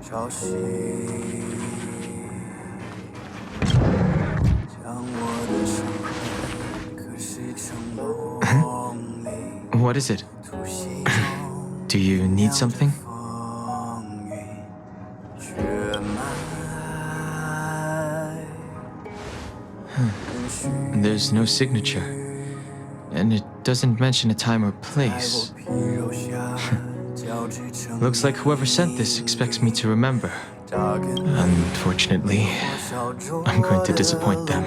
潮汐，将我的伤痕刻蚀成梦里。What is it? 突袭中 Do you need something? 风云血脉。 There's no signature, and it doesn't mention a time or place. Looks like whoever sent this expects me to remember. Unfortunately, I'm going to disappoint them.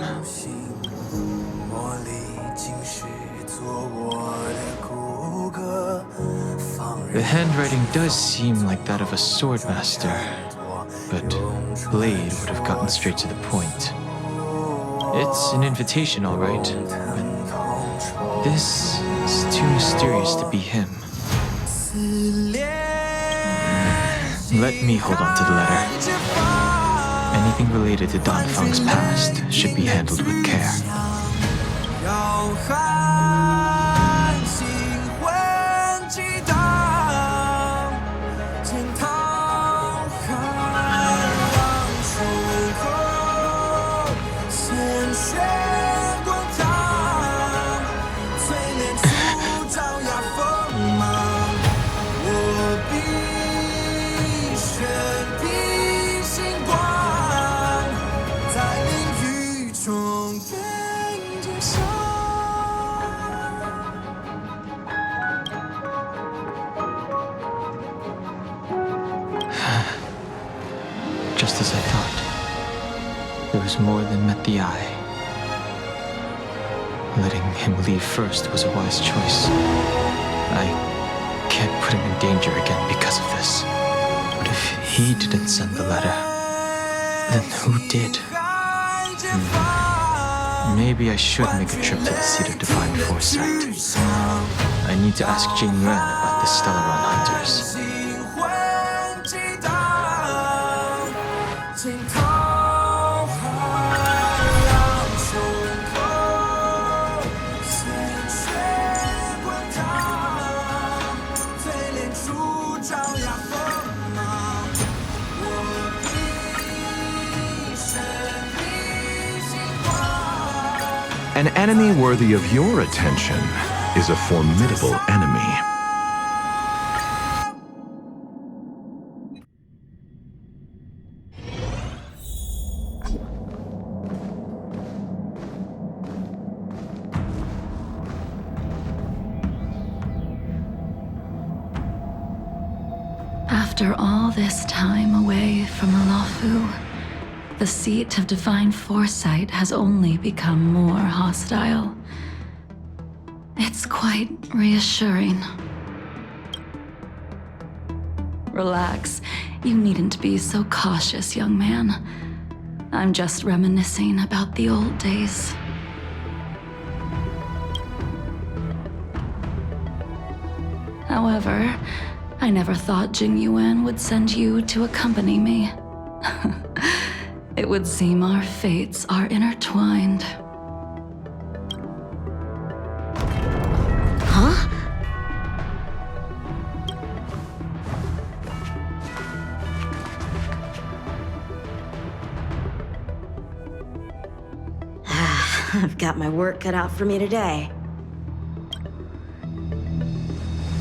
The handwriting does seem like that of a swordmaster, but Blade would have gotten straight to the point. It's an invitation, all right, but this is too mysterious to be him. Let me hold on to the letter. Anything related to Dan Feng's past should be handled with care. Just as I thought. There was more than met the eye. Letting him leave first was a wise choice. I can't put him in danger again because of this. But if he didn't send the letter, then who did? Maybe I should make a trip to the seat of divine foresight. I need to ask Jingliu about the Stellaron hunters. An enemy worthy of your attention is a formidable enemy. After all this time away from Luofu, the seat of divine foresight has only become more hostile. It's quite reassuring. Relax. You needn't be so cautious, young man. I'm just reminiscing about the old days. However, I never thought Jingliu would send you to accompany me. It would seem our fates are intertwined. Huh? I've got my work cut out for me today.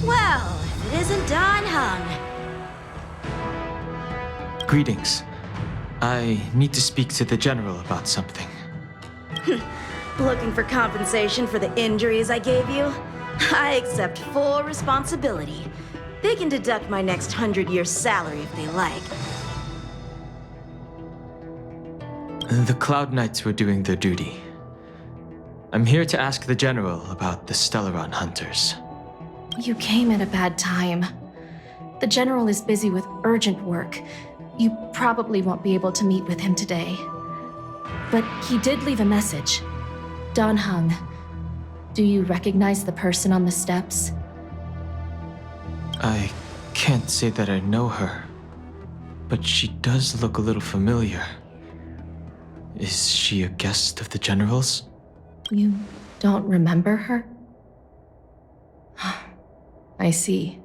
Well, if it isn't Dan Heng. Greetings. I need to speak to the general about something. Looking for compensation for the injuries I gave you? I accept full responsibility. They can deduct my next 100-year salary if they like. The Cloud Knights were doing their duty. I'm here to ask the general about the Stellaron hunters. You came at a bad time. The general is busy with urgent work. You probably won't be able to meet with him today. But he did leave a message. Dan Heng, do you recognize the person on the steps? I can't say that I know her, but she does look a little familiar. Is she a guest of the general's? You don't remember her? I see.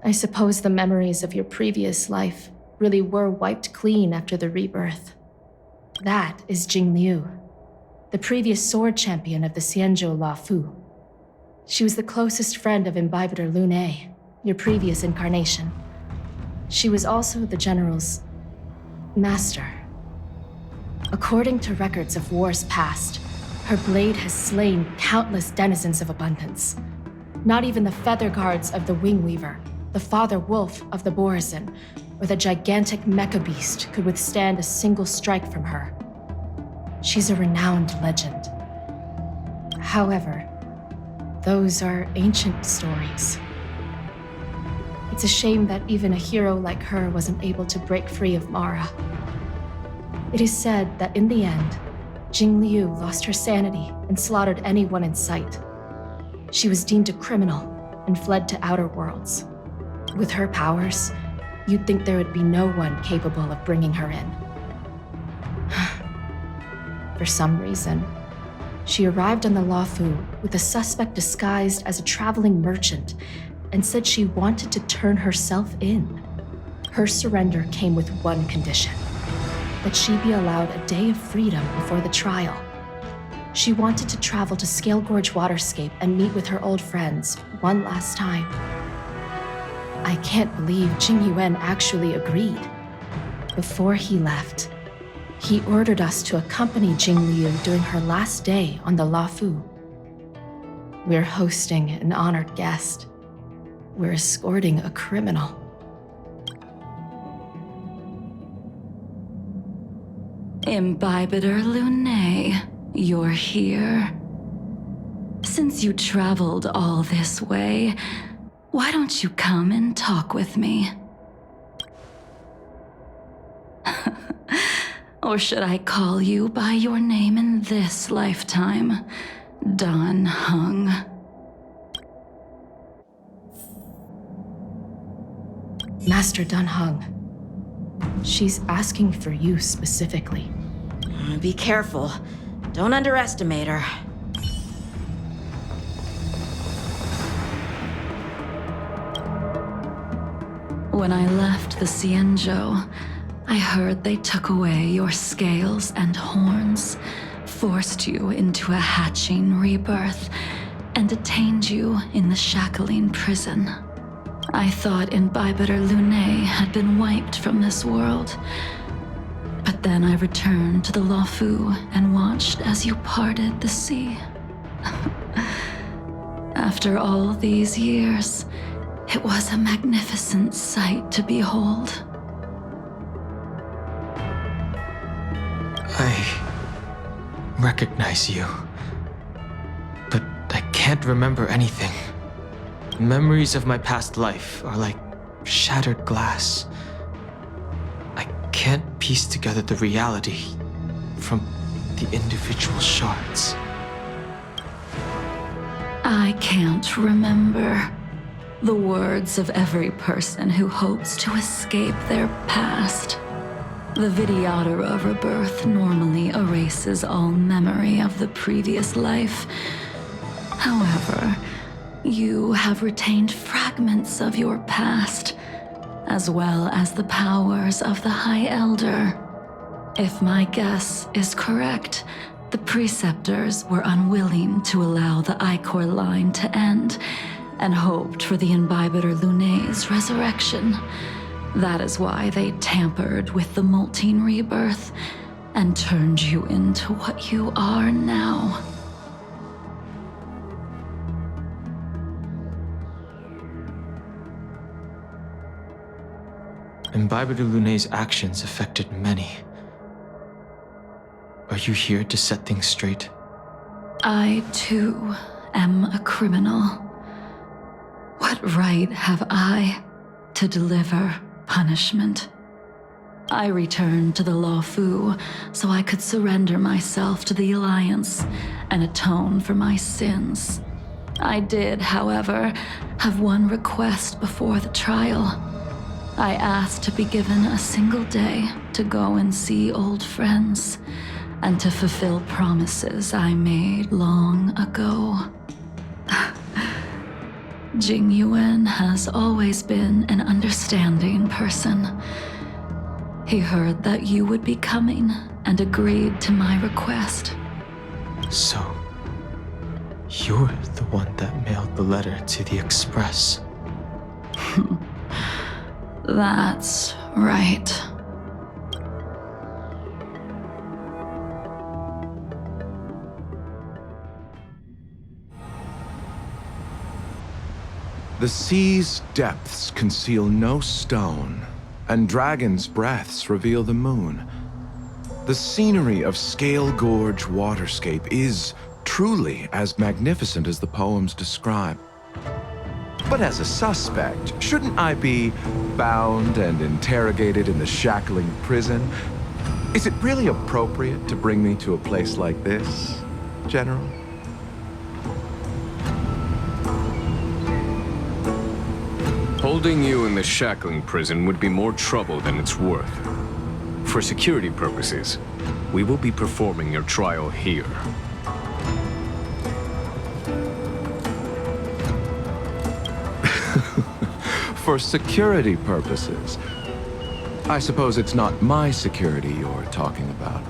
I suppose the memories of your previous life really were wiped clean after the rebirth. That is Jingliu, the previous sword champion of the Xianzhou Luofu. She was the closest friend of Imbibitor Lune, your previous incarnation. She was also the general's master. According to records of wars past, her blade has slain countless denizens of abundance. Not even the feather guards of the Wingweaver, the father wolf of the Borazon, or the gigantic mecha beast could withstand a single strike from her. She's a renowned legend. However, those are ancient stories. It's a shame that even a hero like her wasn't able to break free of Mara. It is said that in the end, Jingliu lost her sanity and slaughtered anyone in sight. She was deemed a criminal and fled to outer worlds. With her powers, you'd think there would be no one capable of bringing her in. For some reason, she arrived on the Luofu with a suspect disguised as a traveling merchant and said she wanted to turn herself in. Her surrender came with one condition: that she be allowed a day of freedom before the trial. She wanted to travel to Scale Gorge Waterscape and meet with her old friends one last time. I can't believe Jing Yuan actually agreed. Before he left, he ordered us to accompany Jingliu during her last day on the Luofu. We're hosting an honored guest. We're escorting a criminal. Imbibitor Lune, you're here. Since you traveled all this way, why don't you come and talk with me? Or should I call you by your name in this lifetime? Dan Heng. Master Dan Heng, she's asking for you specifically. Be careful. Don't underestimate her. When I left the Xianzhou, I heard they took away your scales and horns, forced you into a hatching rebirth, and detained you in the Shackling prison. I thought Imbibitor Lune had been wiped from this world. But then I returned to the Luofu and watched as you parted the sea. After all these years, it was a magnificent sight to behold. I recognize you, but I can't remember anything. Memories of my past life are like shattered glass. I can't piece together the reality from the individual shards. I can't remember. The words of every person who hopes to escape their past. The Vidyadhara rebirth normally erases all memory of the previous life. However, you have retained fragments of your past, as well as the powers of the High Elder. If my guess is correct, the Preceptors were unwilling to allow the Ichor line to end, and hoped for the Imbibitor Lune's resurrection. That is why they tampered with the molting rebirth and turned you into what you are now. Imbibitor Lune's actions affected many. Are you here to set things straight? I, too, am a criminal. What right have I to deliver punishment? I returned to the Luofu so I could surrender myself to the Alliance and atone for my sins. I did, however, have one request before the trial. I asked to be given a single day to go and see old friends and to fulfill promises I made long ago. Jing Yuan has always been an understanding person. He heard that you would be coming and agreed to my request. So, you're the one that mailed the letter to the Express. That's right. The sea's depths conceal no stone, and dragons' breaths reveal the moon. The scenery of Scale Gorge Waterscape is truly as magnificent as the poems describe. But as a suspect, shouldn't I be bound and interrogated in the shackling prison? Is it really appropriate to bring me to a place like this, General? Holding you in the shackling prison would be more trouble than it's worth. For security purposes, we will be performing your trial here. For security purposes. I suppose it's not my security you're talking about.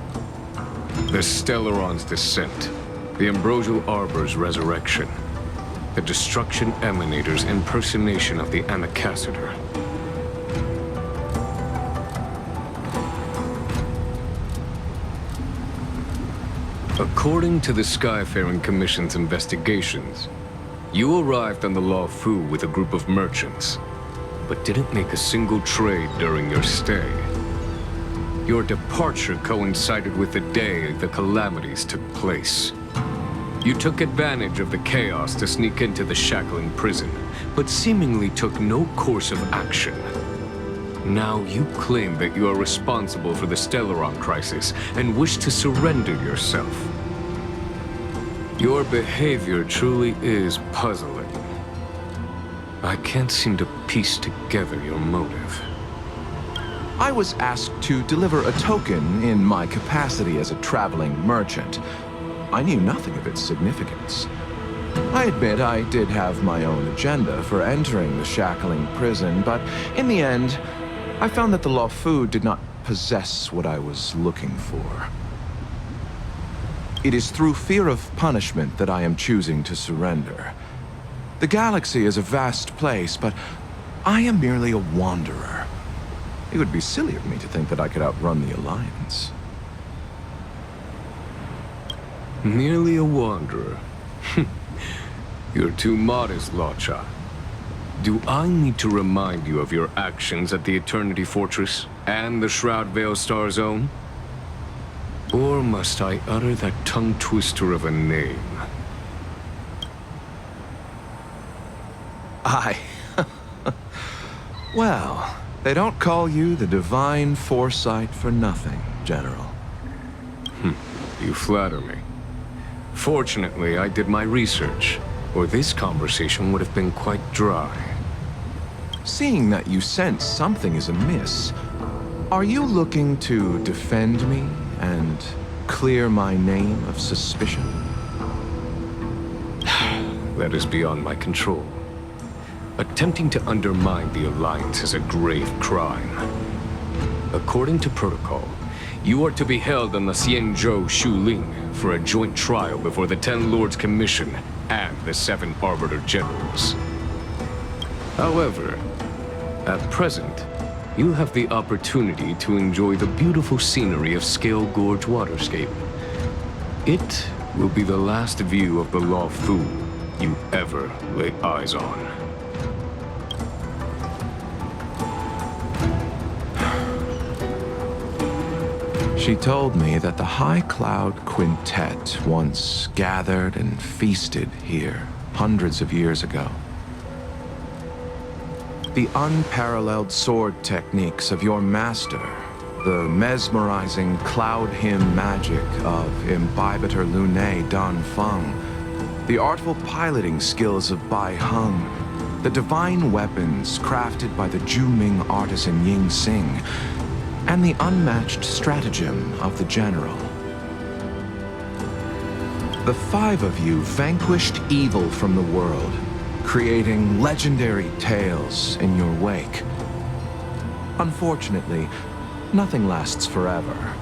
The Stellaron's descent, the Ambrosial Arbor's resurrection, the Destruction Emanator's impersonation of the Amicassator. According to the Skyfaring Commission's investigations, you arrived on the Law Fu with a group of merchants, but didn't make a single trade during your stay. Your departure coincided with the day the calamities took place. You took advantage of the chaos to sneak into the shackling prison, but seemingly took no course of action. Now you claim that you are responsible for the Stellaron crisis and wish to surrender yourself. Your behavior truly is puzzling. I can't seem to piece together your motive. I was asked to deliver a token in my capacity as a traveling merchant. I knew nothing of its significance. I admit I did have my own agenda for entering the shackling prison, but in the end, I found that the Law Fu did not possess what I was looking for. It is through fear of punishment that I am choosing to surrender. The galaxy is a vast place, but I am merely a wanderer. It would be silly of me to think that I could outrun the Alliance. Merely a wanderer. You're too modest, Locha. Do I need to remind you of your actions at the Eternity Fortress and the Shroud Veil Star Zone? Or must I utter that tongue-twister of a name? Well, they don't call you the Divine Foresight for nothing, General. You flatter me. Fortunately, I did my research, or this conversation would have been quite dry. Seeing that you sense something is amiss, are you looking to defend me and clear my name of suspicion? That is beyond my control. Attempting to undermine the Alliance is a grave crime. According to protocol, you are to be held on the Xianzhou Shuling for a joint trial before the 10 Lords Commission and the 7 Arbiter Generals. However, at present, you have the opportunity to enjoy the beautiful scenery of Scale Gorge Waterscape. It will be the last view of the Law Fu you ever lay eyes on. She told me that the High Cloud Quintet once gathered and feasted here hundreds of years ago. The unparalleled sword techniques of your master, the mesmerizing cloud hymn magic of Imbibitor Lunae Dan Feng, the artful piloting skills of Bai Heng, the divine weapons crafted by the Juming artisan Ying Xing, and the unmatched stratagem of the General. The 5 of you vanquished evil from the world, creating legendary tales in your wake. Unfortunately, nothing lasts forever,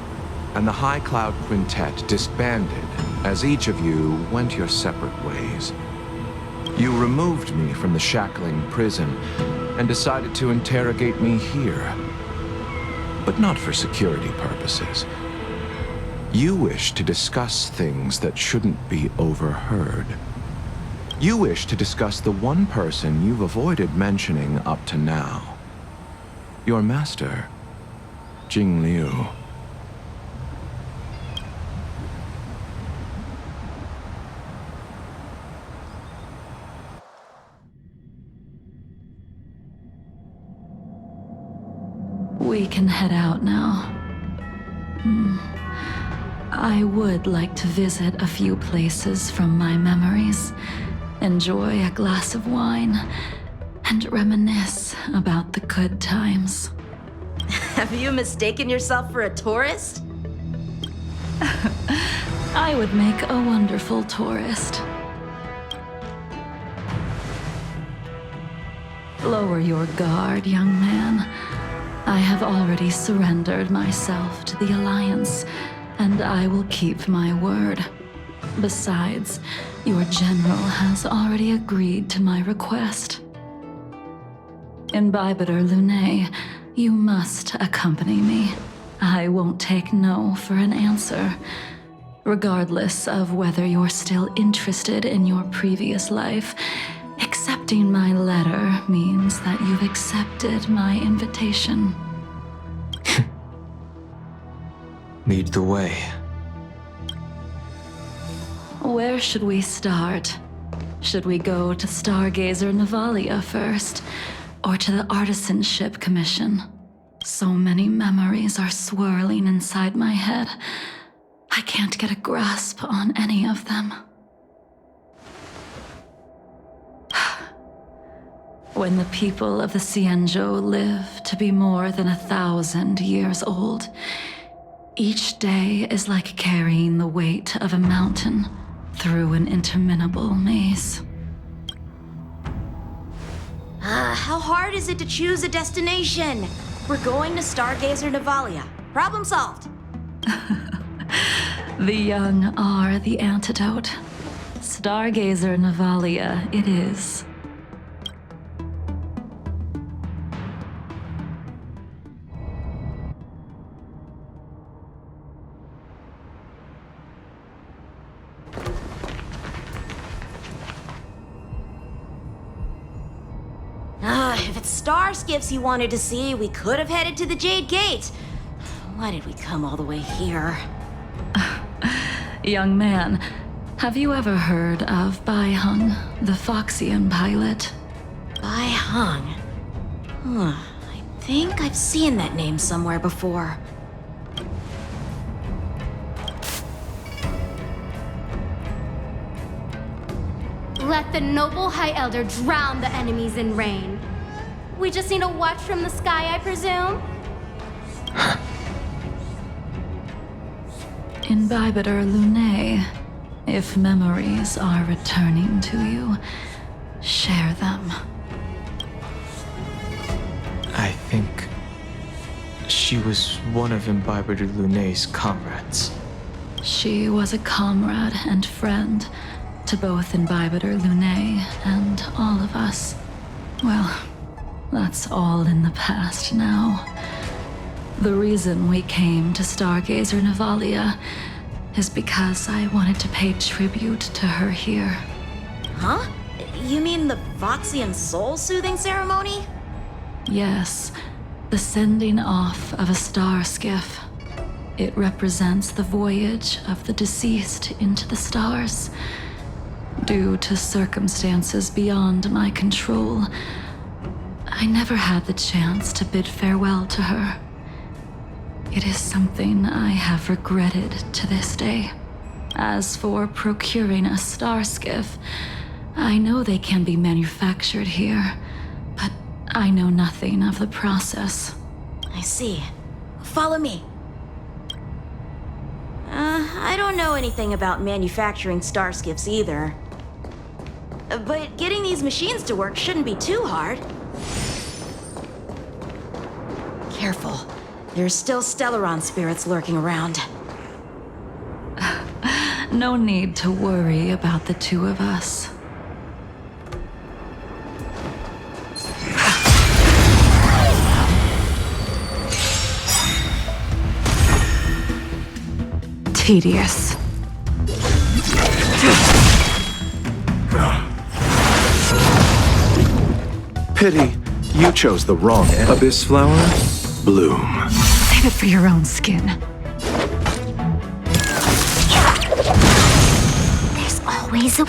and the High Cloud Quintet disbanded as each of you went your separate ways. You removed me from the shackling prison and decided to interrogate me here. But not for security purposes. You wish to discuss things that shouldn't be overheard. You wish to discuss the one person you've avoided mentioning up to now. Your master, Jingliu. We can head out now. I would like to visit a few places from my memories, enjoy a glass of wine, and reminisce about the good times. Have you mistaken yourself for a tourist? I would make a wonderful tourist. Lower your guard, young man. I have already surrendered myself to the Alliance, and I will keep my word. Besides, your general has already agreed to my request. Imbibitor Lunae, you must accompany me. I won't take no for an answer, regardless of whether you're still interested in your previous life. Accepting my letter means that you've accepted my invitation. Lead the way. Where should we start? Should we go to Stargazer Navalia first, or to the Artisanship Commission? So many memories are swirling inside my head. I can't get a grasp on any of them. When the people of the Xianzhou live to be more than 1,000 years old, each day is like carrying the weight of a mountain through an interminable maze. How hard is it to choose a destination? We're going to Stargazer Navalia. Problem solved. The young are the antidote. Stargazer Navalia it is. If it's star skiffs you wanted to see, we could have headed to the Jade Gate. Why did we come all the way here? Young man, have you ever heard of Baiheng, the Foxian pilot? Baiheng. I think I've seen that name somewhere before. Let the noble High Elder drown the enemies in rain. We just need a watch from the sky, I presume? Imbibitor Lunae, if memories are returning to you, share them. I think she was one of Imbibitor Lunae's comrades. She was a comrade and friend to both Imbibitor Lunae and all of us. Well, that's all in the past now. The reason we came to Stargazer Navalia is because I wanted to pay tribute to her here. Huh? You mean the Voxian soul-soothing ceremony? Yes, the sending off of a star skiff. It represents the voyage of the deceased into the stars. Due to circumstances beyond my control, I never had the chance to bid farewell to her. It is something I have regretted to this day. As for procuring a star skiff, I know they can be manufactured here, but I know nothing of the process. I see. Follow me. I don't know anything about manufacturing star skiffs either. But getting these machines to work shouldn't be too hard. Careful. There's still Stellaron spirits lurking around. No need to worry about the two of us. Tedious. Pity, you chose the wrong abyss flower. Bloom. Save it for your own skin. There's always a...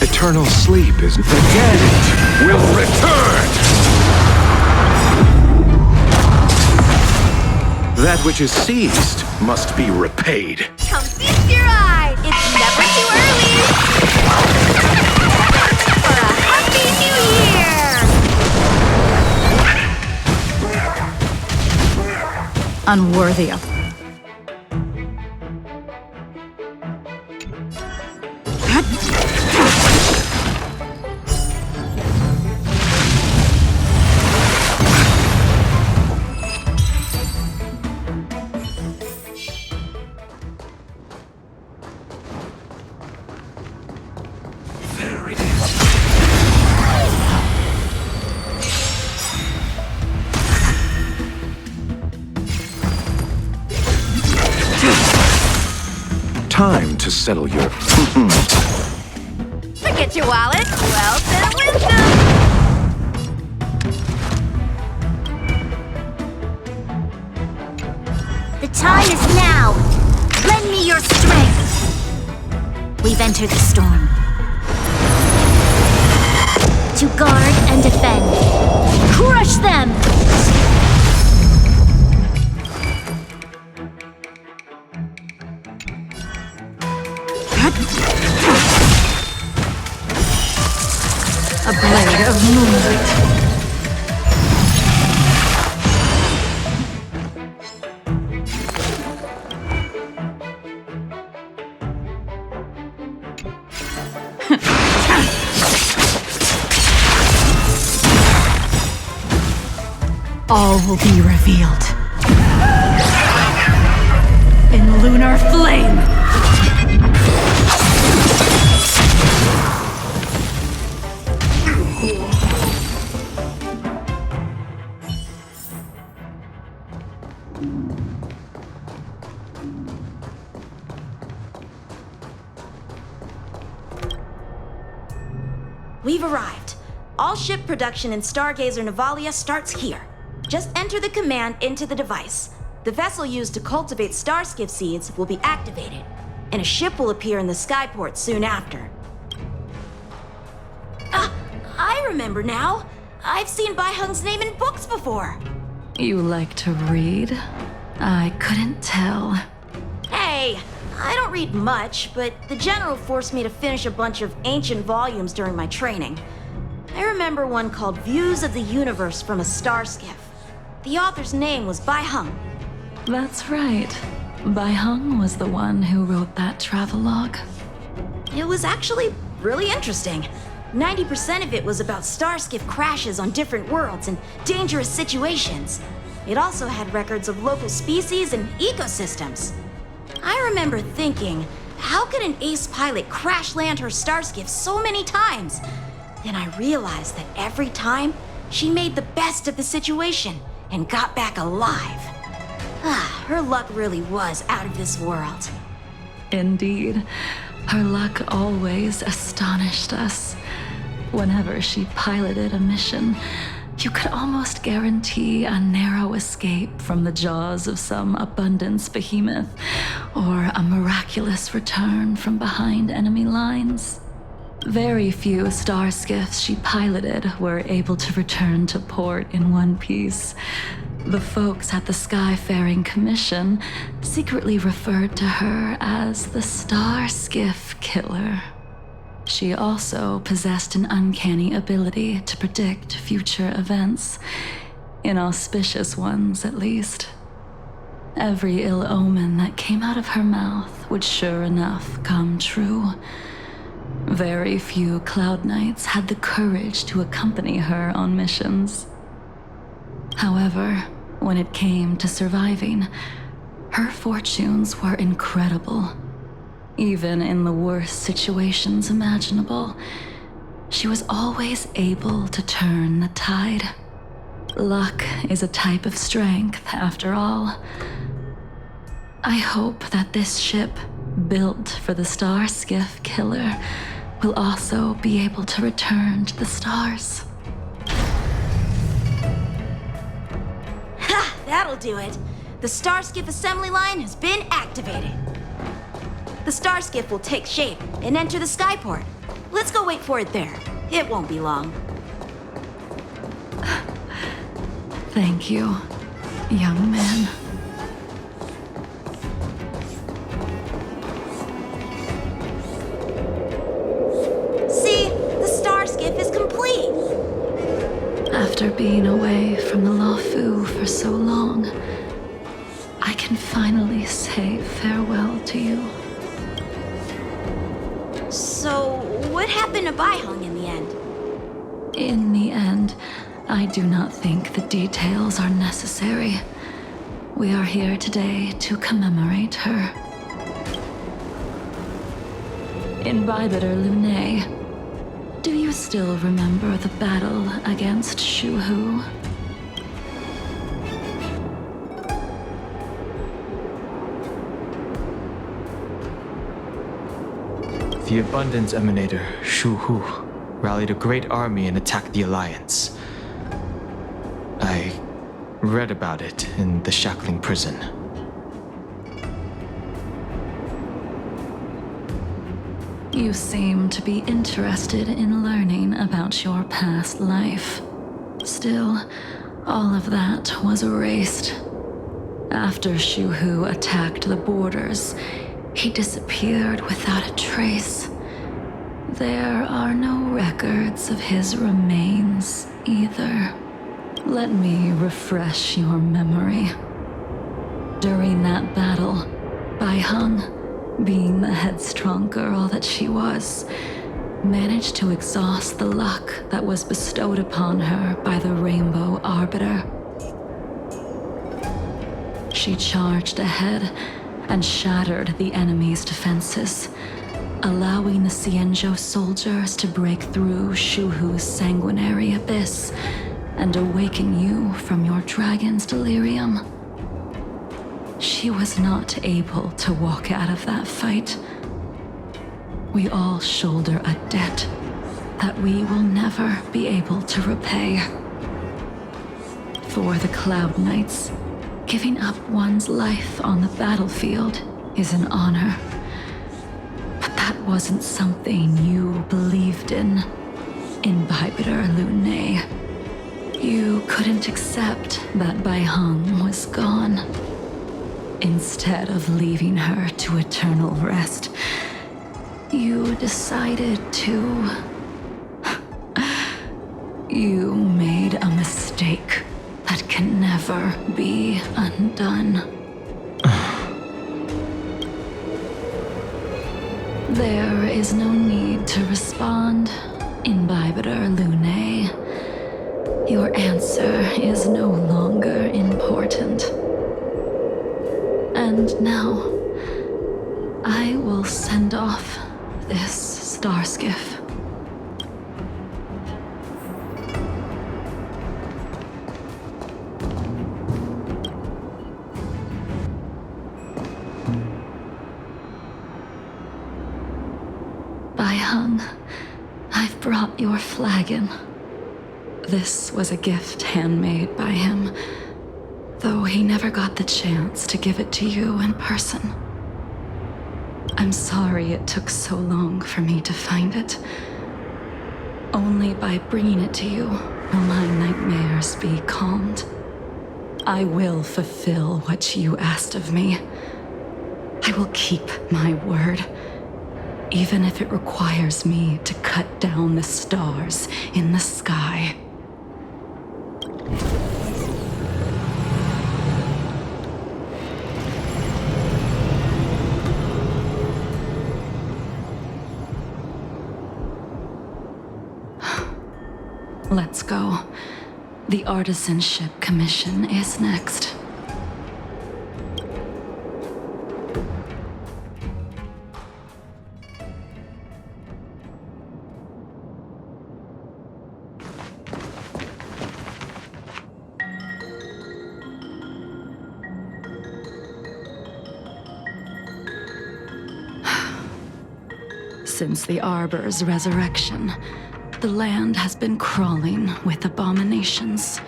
Eternal sleep is again will return. That which is seized must be repaid. Come feast your eye! It's never too early! For a happy new year! Unworthy of Time to settle your... Forget your wallet. Wealth and wisdom. The time is now. Lend me your strength. We've entered the storm. To guard and defend. Crush them! a blade of moonlight. All will be revealed. In lunar flame! We've arrived. All ship production in Stargazer Navalia starts here. Just enter the command into the device. The vessel used to cultivate starskiff seeds will be activated, and a ship will appear in the skyport soon after. I remember now. I've seen Bai Hung's name in books before. You like to read? I couldn't tell. Hey, I don't read much, but the General forced me to finish a bunch of ancient volumes during my training. I remember one called Views of the Universe from a Starskiff. The author's name was Bai Hung. That's right. Bai Hung was the one who wrote that travelogue. It was actually really interesting. 90% of it was about starskiff crashes on different worlds and dangerous situations. It also had records of local species and ecosystems. I remember thinking, how could an ace pilot crash land her starskiff so many times? Then I realized that every time, she made the best of the situation and got back alive. Her luck really was out of this world. Indeed. Her luck always astonished us. Whenever she piloted a mission, you could almost guarantee a narrow escape from the jaws of some abundance behemoth, or a miraculous return from behind enemy lines. Very few starskiffs she piloted were able to return to port in one piece. The folks at the Skyfaring Commission secretly referred to her as the Starskiff Killer. She also possessed an uncanny ability to predict future events, inauspicious ones at least. Every ill omen that came out of her mouth would sure enough come true. Very few Cloud Knights had the courage to accompany her on missions. However, when it came to surviving, her fortunes were incredible. Even in the worst situations imaginable, she was always able to turn the tide. Luck is a type of strength, after all. I hope that this ship, built for the Star Skiff killer, will also be able to return to the stars. Ha! That'll do it. The Starskiff assembly line has been activated. The Starskiff will take shape and enter the skyport. Let's go wait for it there. It won't be long. Thank you, young man. See? The Starskiff is complete! After being away from the Luofu for so long, I can finally say farewell to you. So, what happened to Baiheng in the end? In the end, I do not think the details are necessary. We are here today to commemorate her. Inhibitor Lune, do you still remember the battle against Shuhu? The Abundance Emanator, Shuhu, rallied a great army and attacked the Alliance. I read about it in the Shackling prison. You seem to be interested in learning about your past life. Still, all of that was erased. After Shuhu attacked the borders, he disappeared without a trace. There are no records of his remains either. Let me refresh your memory. During that battle, Baiheng, being the headstrong girl that she was, managed to exhaust the luck that was bestowed upon her by the Rainbow Arbiter. She charged ahead and shattered the enemy's defenses, allowing the Xianzhou soldiers to break through Shuhu's sanguinary abyss and awaken you from your dragon's delirium. She was not able to walk out of that fight. We all shoulder a debt that we will never be able to repay. For the Cloud Knights, giving up one's life on the battlefield is an honor. But that wasn't something you believed in, Inhibitor Lune. You couldn't accept that Baiheng was gone. Instead of leaving her to eternal rest, you decided to... You made a mistake that can never be undone. There is no need to respond, Inhibitor Lune. Your answer is no longer important. And now, I will send off this Starskiff. Baiheng, I've brought your flagon. This was a gift handmade by him, though he never got the chance to give it to you in person. I'm sorry it took so long for me to find it. Only by bringing it to you will my nightmares be calmed. I will fulfill what you asked of me. I will keep my word, even if it requires me to cut down the stars in the sky. Let's go. The Artisanship Commission is next. Since the Arbor's resurrection, the land has been crawling with abominations.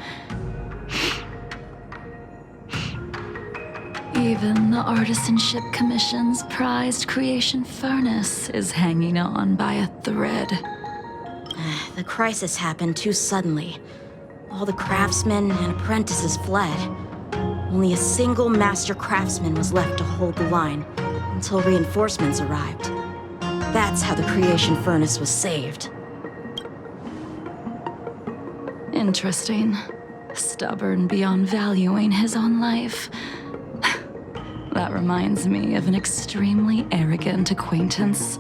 Even the Artisanship Commission's prized creation furnace is hanging on by a thread. The crisis happened too suddenly. All the craftsmen and apprentices fled. Only a single master craftsman was left to hold the line until reinforcements arrived. That's how the creation furnace was saved. Interesting. Stubborn beyond valuing his own life. That reminds me of an extremely arrogant acquaintance.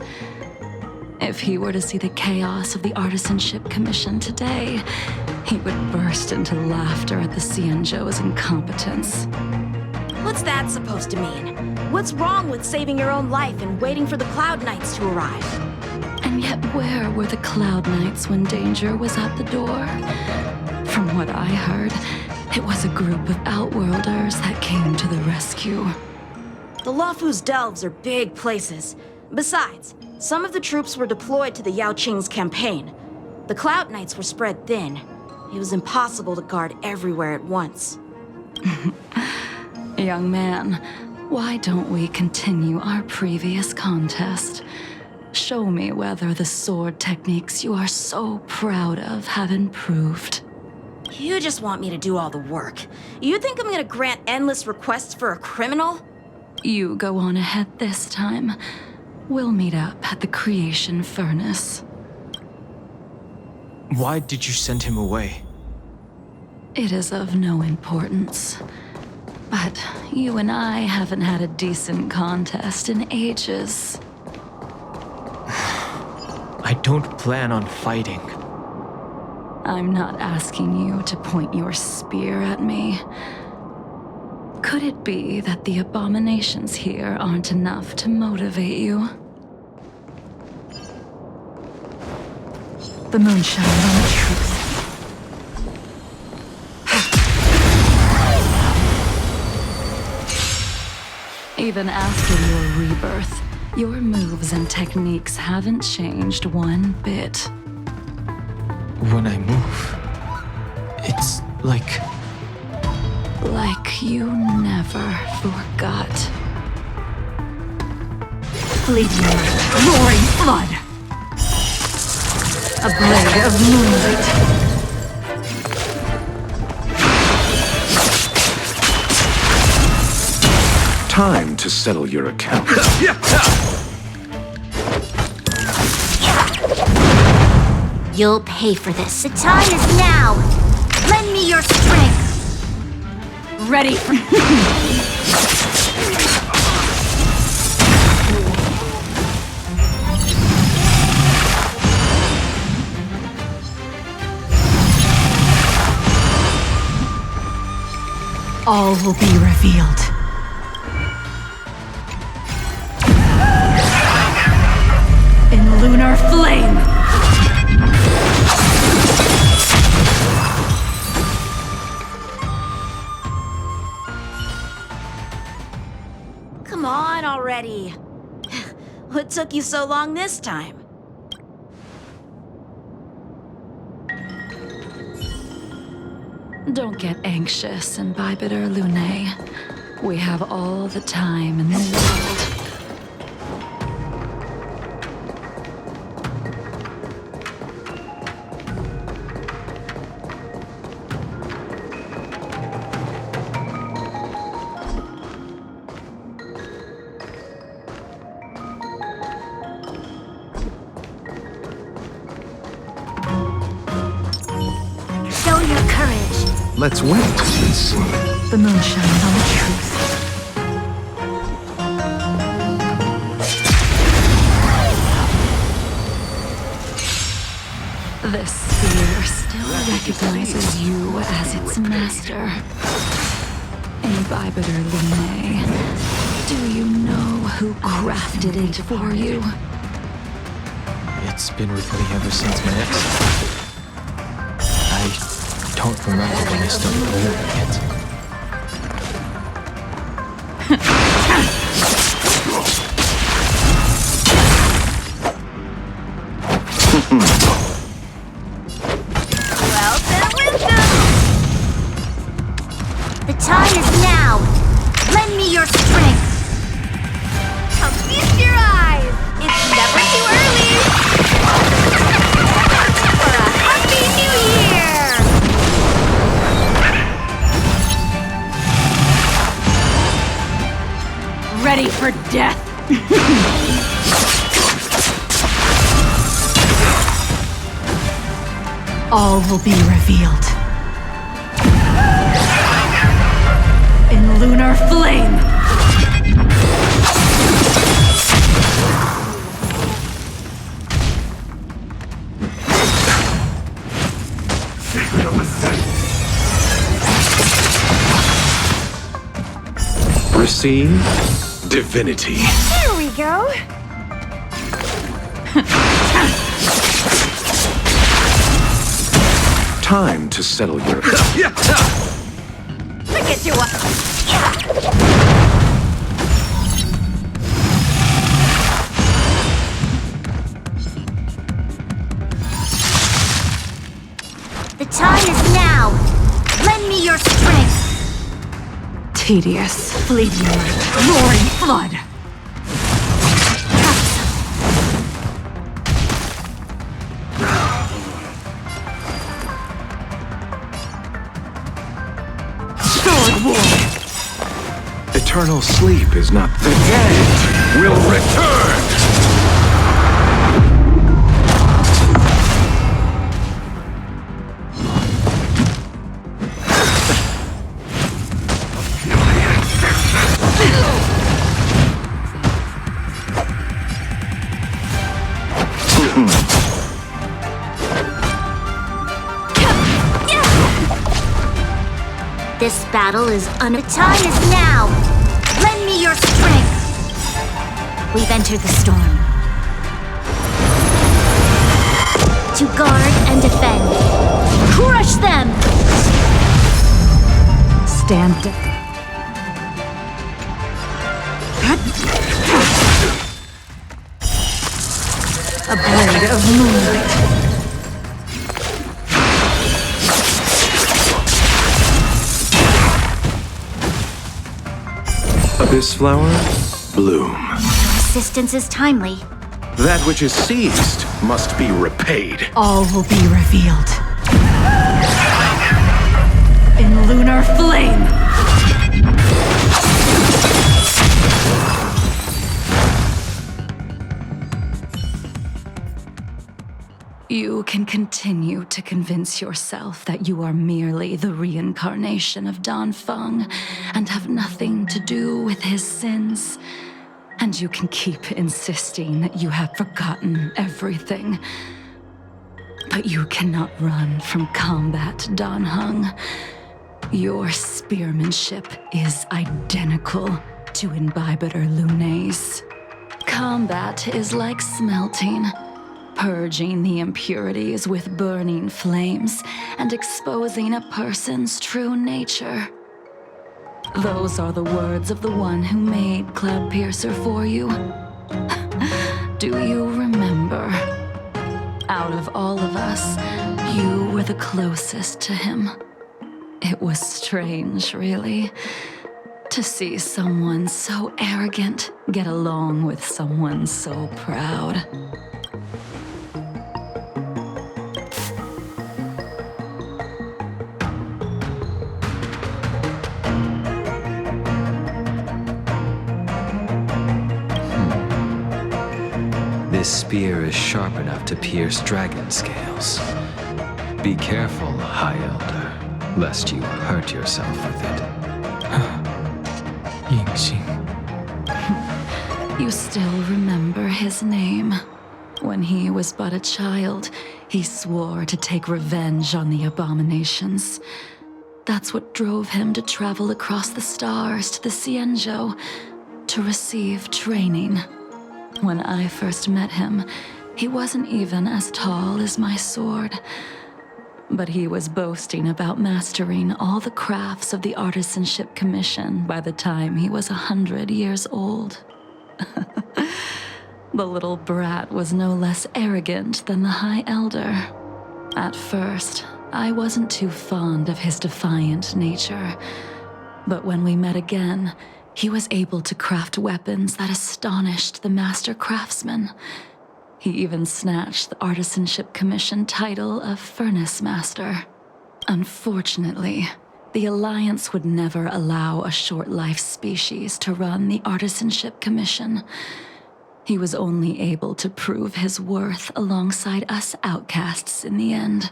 If he were to see the chaos of the Artisanship Commission today, he would burst into laughter at the Xianzhou's incompetence. What's that supposed to mean? What's wrong with saving your own life and waiting for the Cloud Knights to arrive? And yet where were the Cloud Knights when danger was at the door? From what I heard, it was a group of Outworlders that came to the rescue. The Luofu's delves are big places. Besides, some of the troops were deployed to the Yaoqing's campaign. The Cloud Knights were spread thin. It was impossible to guard everywhere at once. Young man, why don't we continue our previous contest? Show me whether the sword techniques you are so proud of have improved. You just want me to do all the work. You think I'm gonna grant endless requests for a criminal? You go on ahead this time. We'll meet up at the creation furnace. Why did you send him away? It is of no importance. But you and I haven't had a decent contest in ages. I don't plan on fighting. I'm not asking you to point your spear at me. Could it be that the abominations here aren't enough to motivate you? The moon shines on the truth. Even after your rebirth, your moves and techniques haven't changed one bit. When I move, it's like you never forgot. Fleeting roaring flood. A blade of moonlight. Time to settle your account. You'll pay for this. The time is now. Lend me your strength. Ready for... All will be revealed. In lunar flame! Come on already. What took you so long this time? Don't get anxious, Imbibitor Lunae. We have all the time in the world. Show your courage. Let's wait and see. The moon shines on the truth. This spear still recognizes you as its master. Imbibitor Lunae, do you know who crafted it for you? It's been with me ever since my exile. I don't remember when I started believing it. Welcome, wisdom! The time is now! Lend me your strength! Come feast your eyes! It's never too early! For a happy new year! Ready for death! All will be revealed. In lunar flame! Receive divinity. Here we go! Time to settle your... Look at you! The time is now! Lend me your strength! Tedious, fleeting light, roaring flood! Sword war! Eternal sleep is not... The dead will return! This battle is The time is now! Lend me your strength! We've entered the storm. To guard and defend. Crush them! Stand down. A blade of moonlight. Abyss flower, bloom. Assistance is timely. That which is seized must be repaid. All will be revealed. In lunar flame! You can continue to convince yourself that you are merely the reincarnation of Dan Feng and have nothing to do with his sins. And you can keep insisting that you have forgotten everything. But you cannot run from combat, Dan Heng. Your spearmanship is identical to Imbibitor Lunae's. Combat is like smelting. Purging the impurities with burning flames and exposing a person's true nature. Those are the words of the one who made Cloudpiercer for you. Do you remember? Out of all of us, you were the closest to him. It was strange, really, to see someone so arrogant get along with someone so proud. This spear is sharp enough to pierce dragon scales. Be careful, High Elder, lest you hurt yourself with it. Yingxing. You still remember his name. When he was but a child, He swore to take revenge on the abominations. That's what drove him to travel across the stars to the Cienjo to receive training. When I first met him, he wasn't even as tall as my sword. But he was boasting about mastering all the crafts of the Artisanship Commission by the time he was 100 years old. The little brat was no less arrogant than the High Elder. At first, I wasn't too fond of his defiant nature. But when we met again, he was able to craft weapons that astonished the master craftsmen. He even snatched the Artisanship Commission title of Furnace Master. Unfortunately, the Alliance would never allow a short-life species to run the Artisanship Commission. He was only able to prove his worth alongside us outcasts in the end.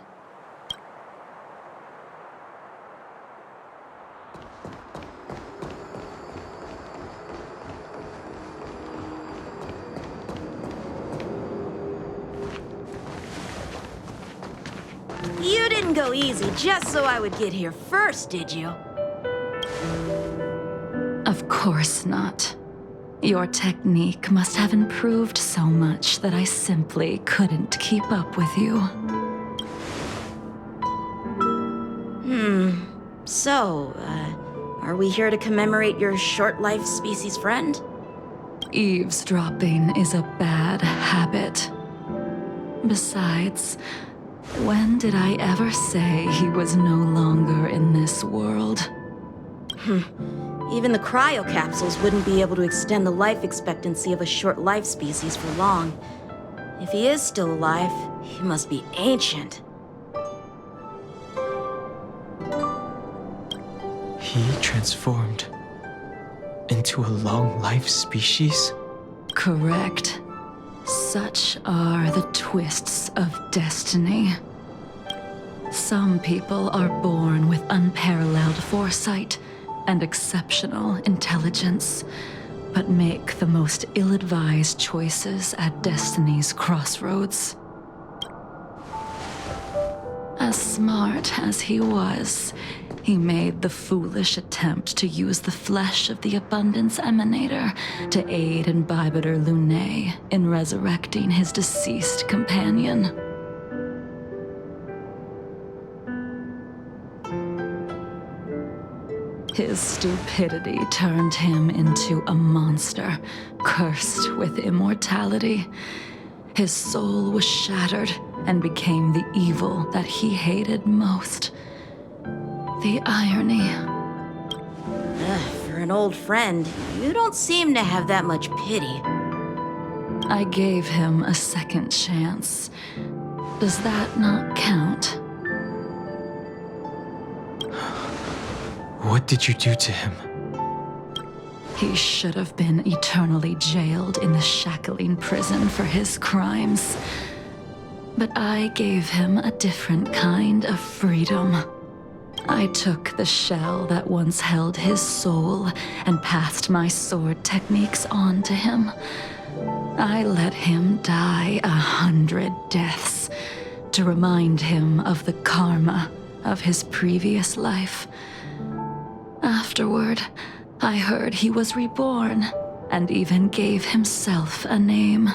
You didn't go easy just so I would get here first, did you? Of course not. Your technique must have improved so much that I simply couldn't keep up with you. So, are we here to commemorate your short-life species friend? Eavesdropping is a bad habit. Besides, when did I ever say he was no longer in this world? Even the cryocapsules wouldn't be able to extend the life expectancy of a short-life species for long. If he is still alive, he must be ancient. He transformed into a long-life species? Correct. Such are the twists of destiny. Some people are born with unparalleled foresight and exceptional intelligence, but make the most ill-advised choices at destiny's crossroads. As smart as he was, he made the foolish attempt to use the flesh of the Abundance Emanator to aid in Bibiter Lunae in resurrecting his deceased companion. His stupidity turned him into a monster, cursed with immortality. His soul was shattered and became the evil that he hated most. The irony. For an old friend, you don't seem to have that much pity. I gave him a second chance. Does that not count? What did you do to him? He should have been eternally jailed in the shackling prison for his crimes. But I gave him a different kind of freedom. I took the shell that once held his soul and passed my sword techniques on to him. I let him die 100 deaths to remind him of the karma of his previous life. Afterward, I heard he was reborn and even gave himself a name.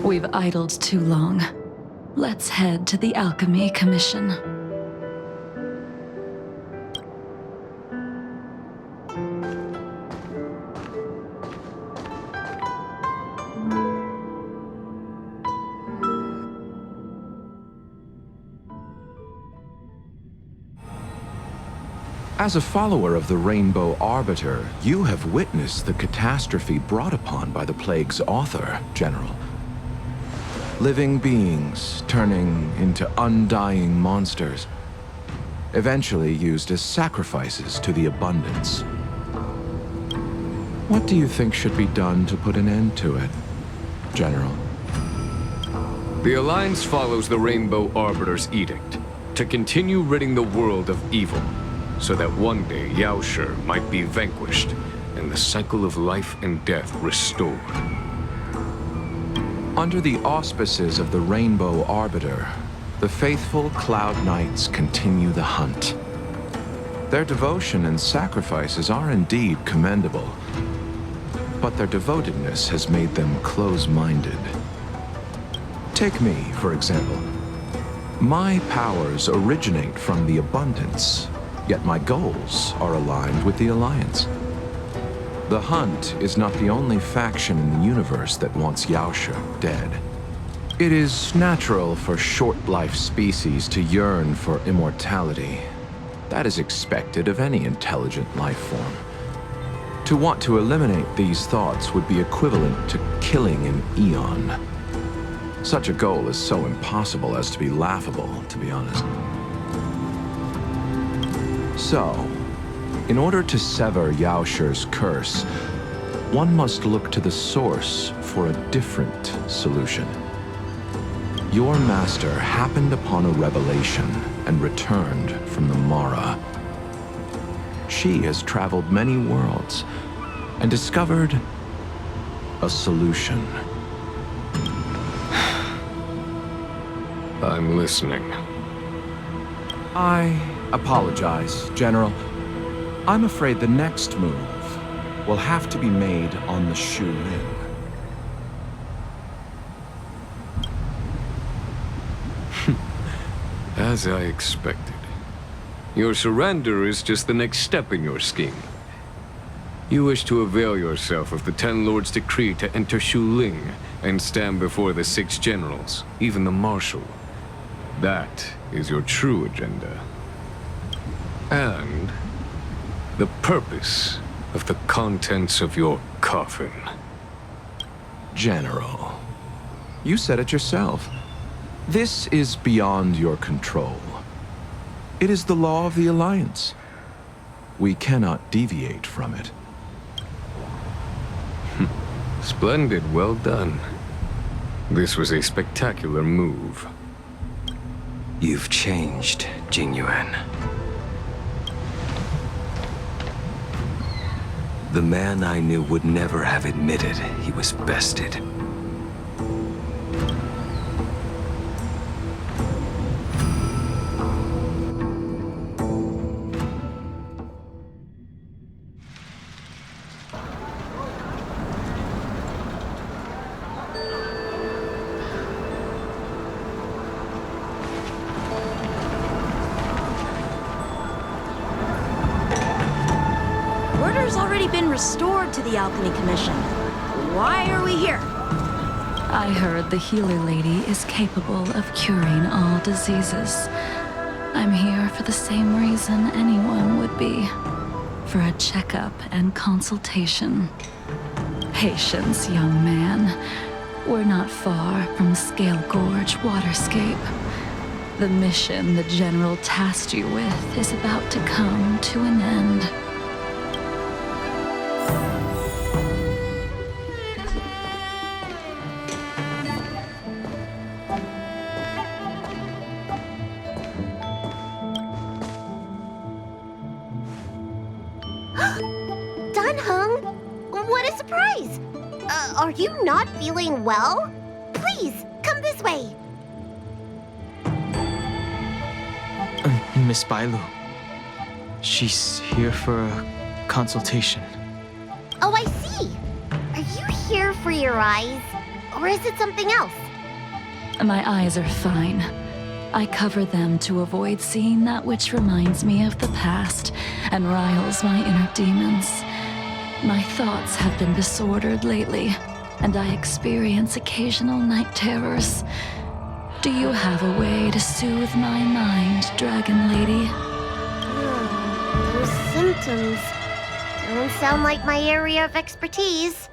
We've idled too long. Let's head to the Alchemy Commission. As a follower of the Rainbow Arbiter, you have witnessed the catastrophe brought upon by the plague's author, General. Living beings turning into undying monsters, eventually used as sacrifices to the Abundance. What do you think should be done to put an end to it, General? The Alliance follows the Rainbow Arbiter's edict to continue ridding the world of evil, so that one day Yaoshi might be vanquished and the cycle of life and death restored. Under the auspices of the Rainbow Arbiter, the faithful Cloud Knights continue the hunt. Their devotion and sacrifices are indeed commendable, but their devotedness has made them close-minded. Take me, for example. My powers originate from the Abundance, yet my goals are aligned with the Alliance. The Hunt is not the only faction in the universe that wants Yaoshe dead. It is natural for short-life species to yearn for immortality. That is expected of any intelligent life form. To want to eliminate these thoughts would be equivalent to killing an eon. Such a goal is so impossible as to be laughable, to be honest. So, in order to sever Yaoshe's curse, one must look to the source for a different solution. Your master happened upon a revelation and returned from the Mara. She has traveled many worlds and discovered a solution. I'm listening. I apologize, General. I'm afraid the next move will have to be made on the Shu Lin. As I expected. Your surrender is just the next step in your scheme. You wish to avail yourself of the Ten Lords' decree to enter Shuling and stand before the 6 generals, even the Marshal. That is your true agenda. And the purpose of the contents of your coffin. General, you said it yourself. This is beyond your control. It is the law of the Alliance. We cannot deviate from it. Splendid, well done. This was a spectacular move. You've changed, Jingliu. The man I knew would never have admitted he was bested. Order's already been restored to the Alchemy Commission. Why are we here? I heard the healer lady is capable of curing all diseases. I'm here for the same reason anyone would be. For a checkup and consultation. Patience, young man. We're not far from Scale Gorge waterscape. The mission the General tasked you with is about to come to an end. What a surprise! Are you not feeling well? Please, come this way. Miss Bailu. She's here for a consultation. Oh, I see. Are you here for your eyes? Or is it something else? My eyes are fine. I cover them to avoid seeing that which reminds me of the past and riles my inner demons. My thoughts have been disordered lately, and I experience occasional night terrors. Do you have a way to soothe my mind, Dragon Lady? Those symptoms don't sound like my area of expertise.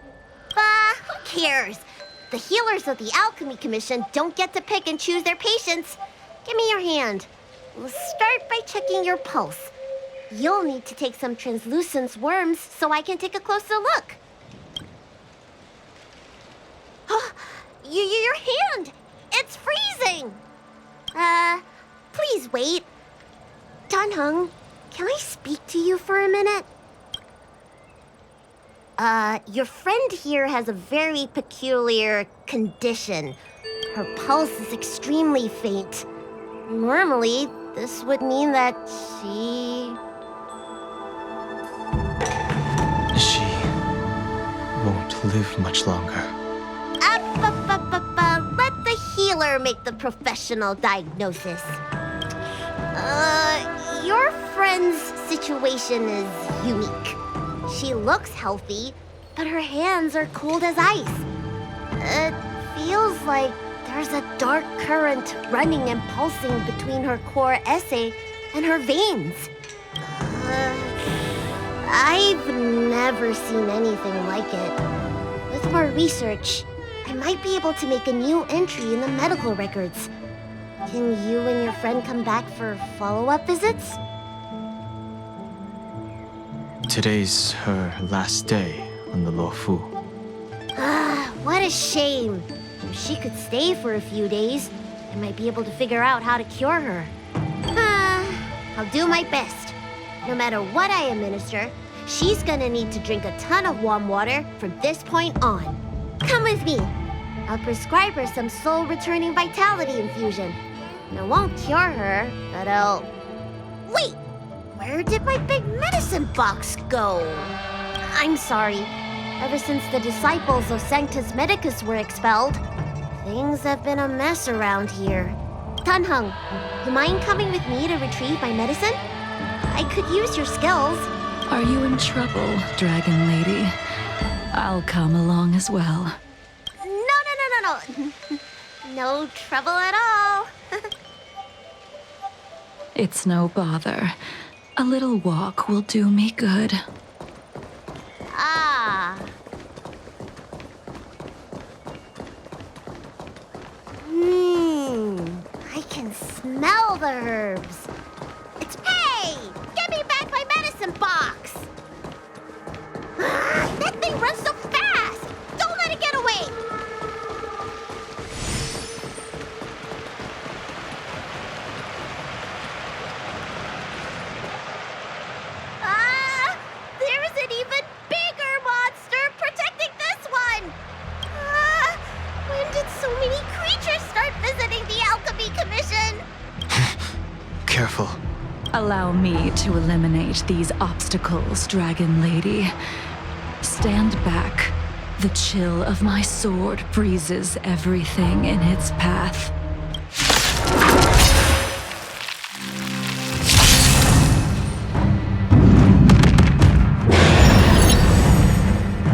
Who cares? The healers of the Alchemy Commission don't get to pick and choose their patients. Give me your hand. We'll start by checking your pulse. You'll need to take some translucence worms so I can take a closer look. Your hand! It's freezing! Please wait. Danheng, can I speak to you for a minute? Your friend here has a very peculiar condition. Her pulse is extremely faint. Normally, this would mean that she won't live much longer. Let the healer make the professional diagnosis. Your friend's situation is unique. She looks healthy, but her hands are cold as ice. It feels like there's a dark current running and pulsing between her core esse and her veins. I've never seen anything like it. With more research, I might be able to make a new entry in the medical records. Can you and your friend come back for follow-up visits? Today's her last day on the Luofu. What a shame. If she could stay for a few days, I might be able to figure out how to cure her. I'll do my best. No matter what I administer, she's gonna need to drink a ton of warm water from this point on. Come with me. I'll prescribe her some soul-returning vitality infusion. I won't cure her, but I'll... Wait! Where did my big medicine box go? I'm sorry. Ever since the disciples of Sanctus Medicus were expelled, things have been a mess around here. Tanheng, you mind coming with me to retrieve my medicine? I could use your skills. Are you in trouble, Dragon Lady? I'll come along as well. No. No trouble at all. It's no bother. A little walk will do me good. I can smell the herbs. Hey! Give me back my medicine box! That thing runs so fast! Don't let it get away! There's an even bigger monster protecting this one! When did so many creatures start visiting the Alchemy Commission? Careful. Allow me to eliminate these obstacles, Dragon Lady. Stand back. The chill of my sword freezes everything in its path.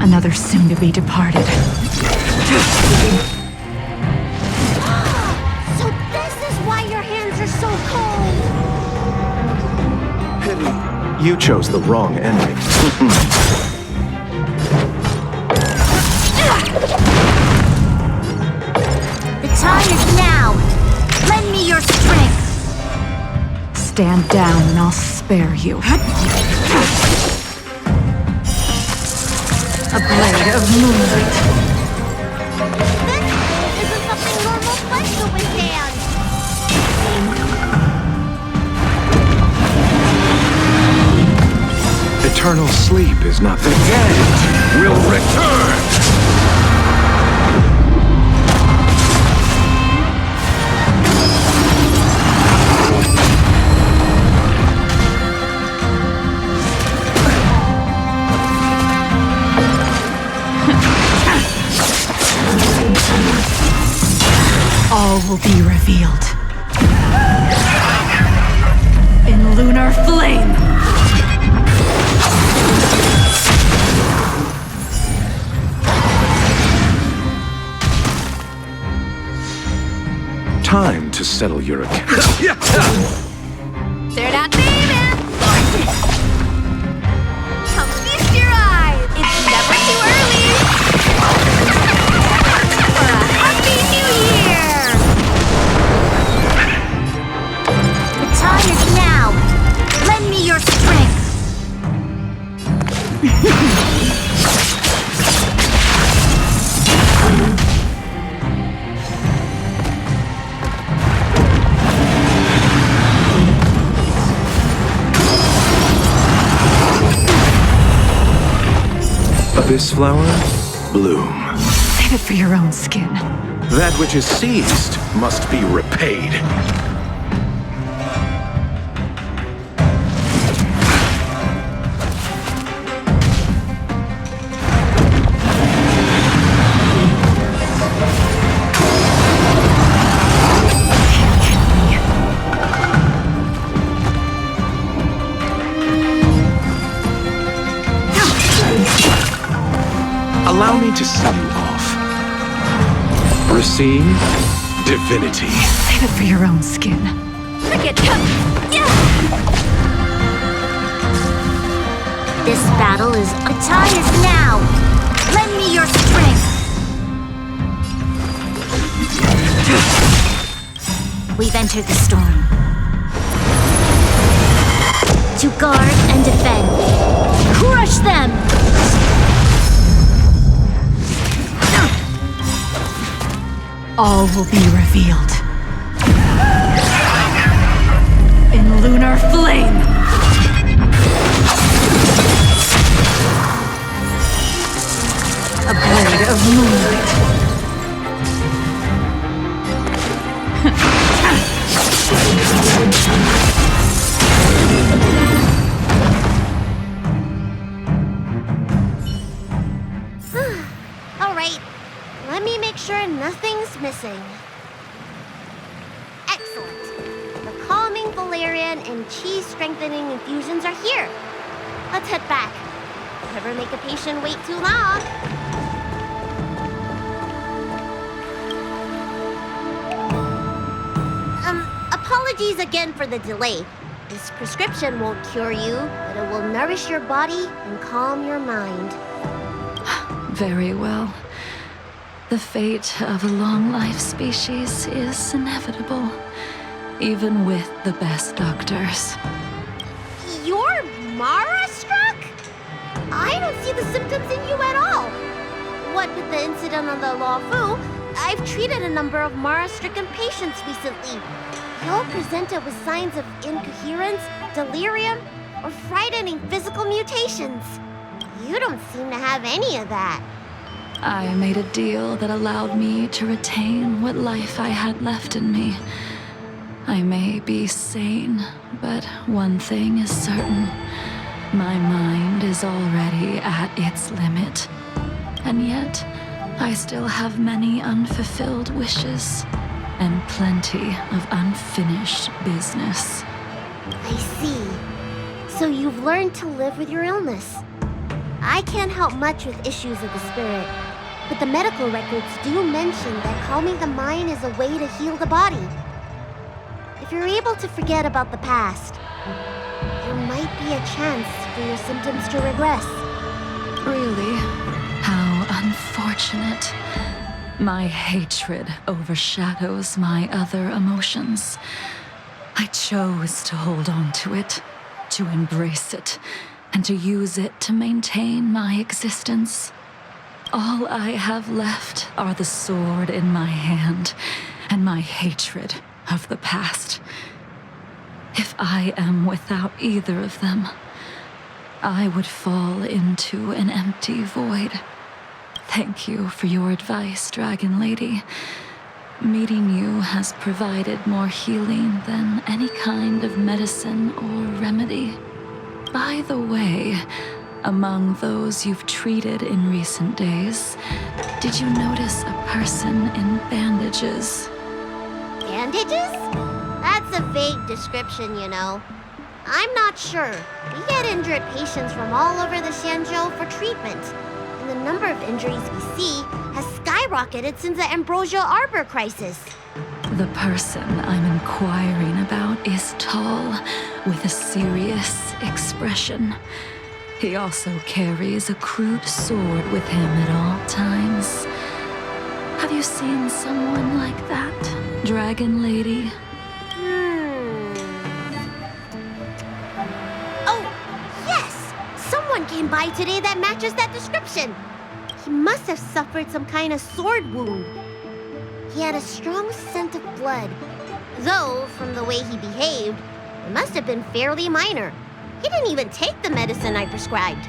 Another soon-to-be departed. So this is why your hands are so cold! Pity. You chose the wrong enemy. The time is now! Lend me your strength! Stand down and I'll spare you. A blade of moonlight. This isn't something normal flesh to withstand! Eternal sleep is not the dead will return! All will be revealed. In lunar flame! Time to settle your account. They're not baby! Come feast your eyes! It's never too early! For a happy new year! The time is now! Lend me your strength! this flower bloom. Save it for your own skin. That which is seized must be repaid. Allow me to see you off. Receive divinity. Save it for your own skin. This battle is... The time is now! Lend me your strength! We've entered the storm. To guard and defend. Crush them! All will be revealed. In lunar flame! A blade of moonlight. All right, let me make sure nothing's missing. Excellent. The calming valerian and chi strengthening infusions are here. Let's head back. Never make a patient wait too long. Apologies again for the delay. This prescription won't cure you, but it will nourish your body and calm your mind. Very well. The fate of a long-life species is inevitable, even with the best doctors. You're Mara-struck? I don't see the symptoms in you at all. What with the incident on the Law Fu, I've treated a number of Mara-stricken patients recently. They all presented with signs of incoherence, delirium, or frightening physical mutations. You don't seem to have any of that. I made a deal that allowed me to retain what life I had left in me. I may be sane, but one thing is certain. My mind is already at its limit. And yet, I still have many unfulfilled wishes, and plenty of unfinished business. I see. So you've learned to live with your illness. I can't help much with issues of the spirit, but the medical records do mention that calming the mind is a way to heal the body. If you're able to forget about the past, there might be a chance for your symptoms to regress. Really? How unfortunate. My hatred overshadows my other emotions. I chose to hold on to it, to embrace it, and to use it to maintain my existence. All I have left are the sword in my hand and my hatred of the past. If I am without either of them, I would fall into an empty void. Thank you for your advice, Dragon Lady. Meeting you has provided more healing than any kind of medicine or remedy. By the way, among those you've treated in recent days, did you notice a person in bandages? Bandages? That's a vague description, you know. I'm not sure. We get injured patients from all over the Xianzhou for treatment. And the number of injuries we see has skyrocketed since the Ambrosial Arbor crisis. The person I'm inquiring about is tall, with a serious expression. He also carries a crude sword with him at all times. Have you seen someone like that, Dragon Lady? Oh, yes! Someone came by today that matches that description. He must have suffered some kind of sword wound. He had a strong scent of blood, though, from the way he behaved, it must have been fairly minor. He didn't even take the medicine I prescribed.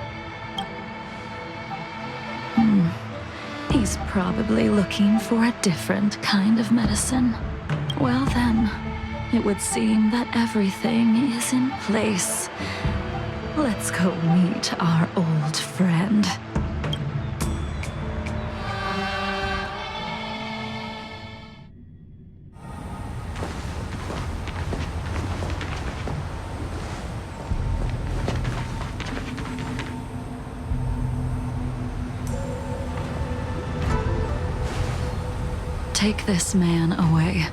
He's probably looking for a different kind of medicine. Well then, it would seem that everything is in place. Let's go meet our old friend. Take this man away.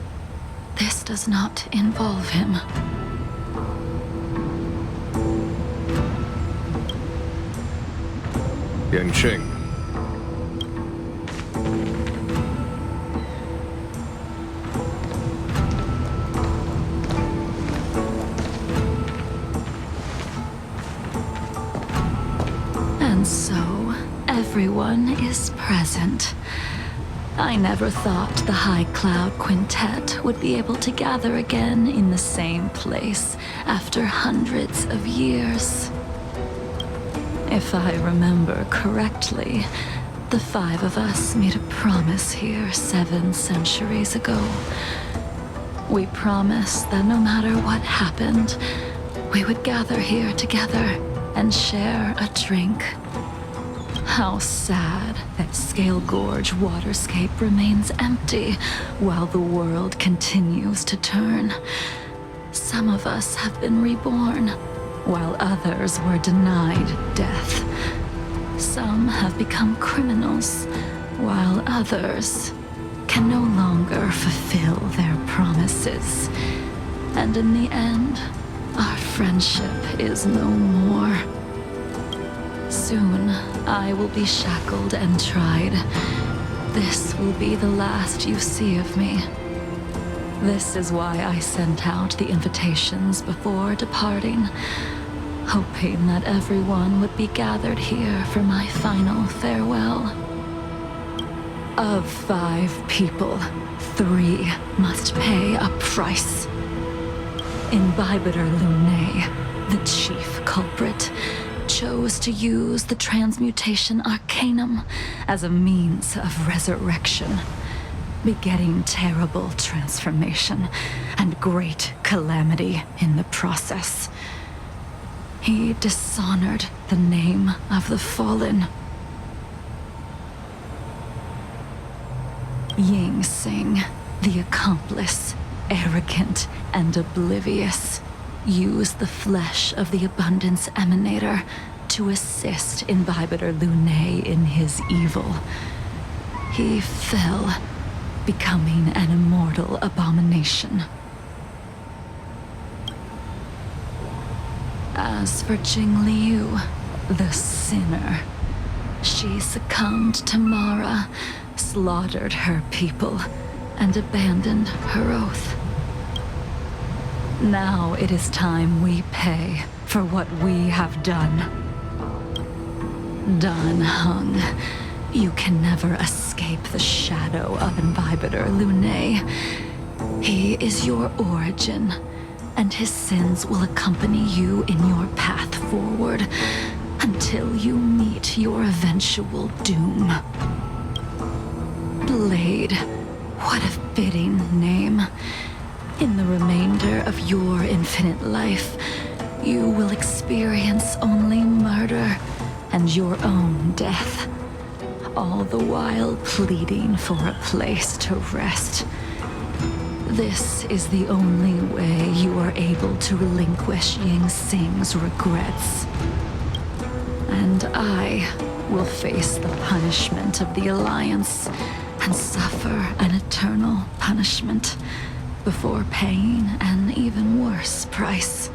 This does not involve him. Yanqing. And so, everyone is present. I never thought the High Cloud Quintet would be able to gather again in the same place after hundreds of years. If I remember correctly, the 5 of us made a promise here 7 centuries ago. We promised that no matter what happened, we would gather here together and share a drink. How sad that Scale Gorge waterscape remains empty while the world continues to turn. Some of us have been reborn, while others were denied death. Some have become criminals, while others can no longer fulfill their promises. And in the end, our friendship is no more. Soon, I will be shackled and tried. This will be the last you see of me. This is why I sent out the invitations before departing, hoping that everyone would be gathered here for my final farewell. Of 5 people, 3 must pay a price. Imbibitor Lunae, the chief culprit, chose to use the transmutation arcanum as a means of resurrection, begetting terrible transformation and great calamity in the process. He dishonored the name of the fallen. Ying Sing, the accomplice, arrogant and oblivious, used the flesh of the Abundance Emanator to assist Imbibitor Lunae in his evil. He fell, becoming an immortal abomination. As for Jingliu, the sinner, she succumbed to Mara, slaughtered her people, and abandoned her oath. Now it is time we pay for what we have done. Dan Heng, you can never escape the shadow of Imbibitor Lunae. He is your origin, and his sins will accompany you in your path forward until you meet your eventual doom. Blade, what a fitting name. In the remainder of your infinite life, you will experience only murder and your own death, all the while pleading for a place to rest. This is the only way you are able to relinquish Ying Sing's regrets. And I will face the punishment of the Alliance and suffer an eternal punishment before paying an even worse price.